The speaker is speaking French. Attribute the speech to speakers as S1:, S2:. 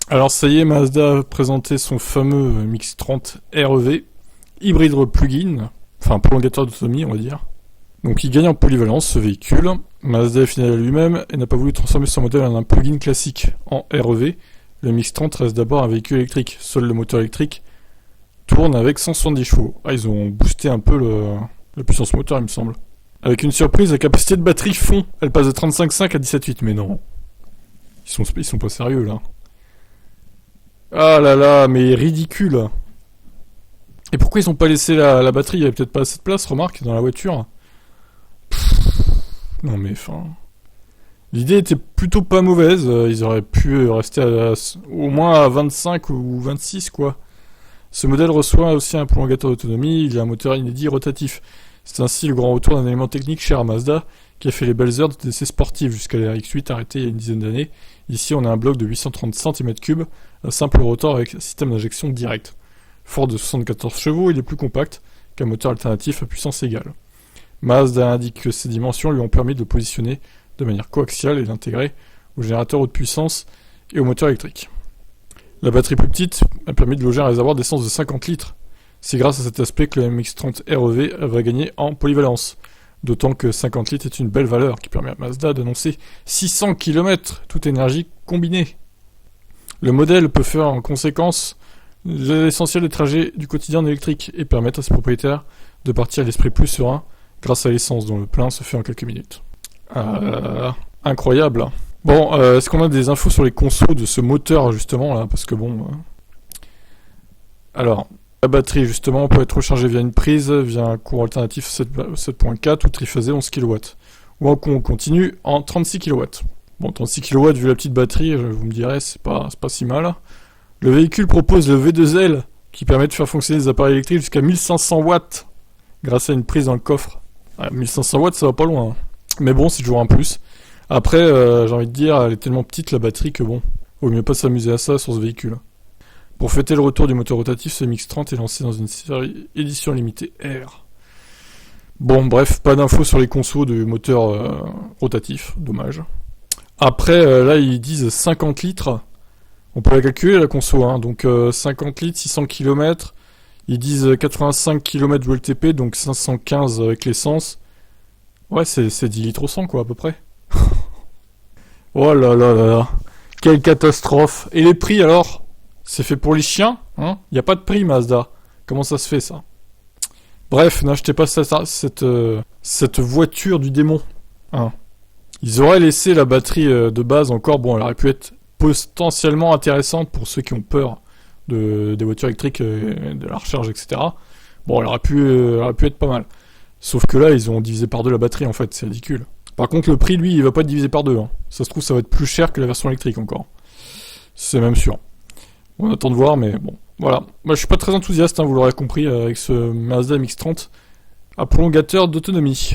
S1: Alors ça y est, Mazda a présenté son fameux MX-30 REV, hybride plug-in, enfin prolongateur d'autonomie on va dire. Donc il gagne en polyvalence ce véhicule. Mazda est fidèle à lui-même et n'a pas voulu transformer son modèle en un plug-in classique en REV. Le MX-30 reste d'abord un véhicule électrique. Seul le moteur électrique tourne avec 170 chevaux. Ah, ils ont boosté un peu la puissance moteur il me semble. Avec une surprise, la capacité de batterie fond. Elle passe de 35,5 à 17,8. Mais non. Ils sont pas sérieux là. Ah là là, mais ridicule. Et pourquoi ils ont pas laissé la batterie? Il y avait peut-être pas assez de place, remarque, dans la voiture. Non mais enfin... L'idée était plutôt pas mauvaise, ils auraient pu rester au moins à 25 ou 26 quoi. Ce modèle reçoit aussi un prolongateur d'autonomie, il a un moteur inédit rotatif. C'est ainsi le grand retour d'un élément technique cher à Mazda, qui a fait les belles heures d'essais sportifs jusqu'à la RX-8 arrêtée il y a une dizaine d'années. Ici on a un bloc de 830 cm3, un simple rotor avec un système d'injection direct. Fort de 74 chevaux, il est plus compact qu'un moteur alternatif à puissance égale. Mazda indique que ses dimensions lui ont permis de le positionner de manière coaxiale et d'intégrer au générateur haute puissance et au moteur électrique. La batterie plus petite a permis de loger un réservoir d'essence de 50 litres. C'est grâce à cet aspect que le MX-30 REV va gagner en polyvalence. D'autant que 50 litres est une belle valeur qui permet à Mazda d'annoncer 600 km, toute énergie combinée. Le modèle peut faire en conséquence l'essentiel des trajets du quotidien en électrique et permettre à ses propriétaires de partir à l'esprit plus serein grâce à l'essence dont le plein se fait en quelques minutes. Incroyable. Bon, est-ce qu'on a des infos sur les consos de ce moteur justement là? Parce que bon... Alors, la batterie justement peut être rechargée via une prise, via un courant alternatif 7.4 ou triphasé 11 kW. Ou en continu en 36 kW. Bon, 36 kW vu la petite batterie, vous me direz, c'est pas si mal. Le véhicule propose le V2L qui permet de faire fonctionner les appareils électriques jusqu'à 1500 watts grâce à une prise dans le coffre. 1500 watts, ça va pas loin. Hein. Mais bon, c'est toujours un plus. Après, j'ai envie de dire, elle est tellement petite la batterie que bon, vaut mieux pas s'amuser à ça sur ce véhicule. Pour fêter le retour du moteur rotatif, ce MX-30 est lancé dans une série édition limitée R. Bon, bref, pas d'infos sur les consos du moteur rotatif, dommage. Après, là, ils disent 50 litres. On peut la calculer, la conso, hein. Donc 50 litres, 600 km. Ils disent 85 km WLTP, donc 515 avec l'essence. Ouais, c'est 10 litres au 100, quoi, à peu près. Oh là là là là. Quelle catastrophe. Et les prix, alors? C'est fait pour les chiens, hein? Y a pas de prix, Mazda. Comment ça se fait, ça? Bref, n'achetez pas cette voiture du démon, hein. Ils auraient laissé la batterie de base encore, bon, elle aurait pu être potentiellement intéressante pour ceux qui ont peur des voitures électriques, de la recharge, etc. Bon, elle aurait pu être pas mal. Sauf que là, ils ont divisé par deux la batterie, en fait, c'est ridicule. Par contre, le prix, lui, il va pas être divisé par deux. Hein. Ça se trouve, ça va être plus cher que la version électrique encore. C'est même sûr. On attend de voir, mais bon, voilà. Moi, je suis pas très enthousiaste, hein, vous l'aurez compris, avec ce Mazda MX-30 à prolongateur d'autonomie.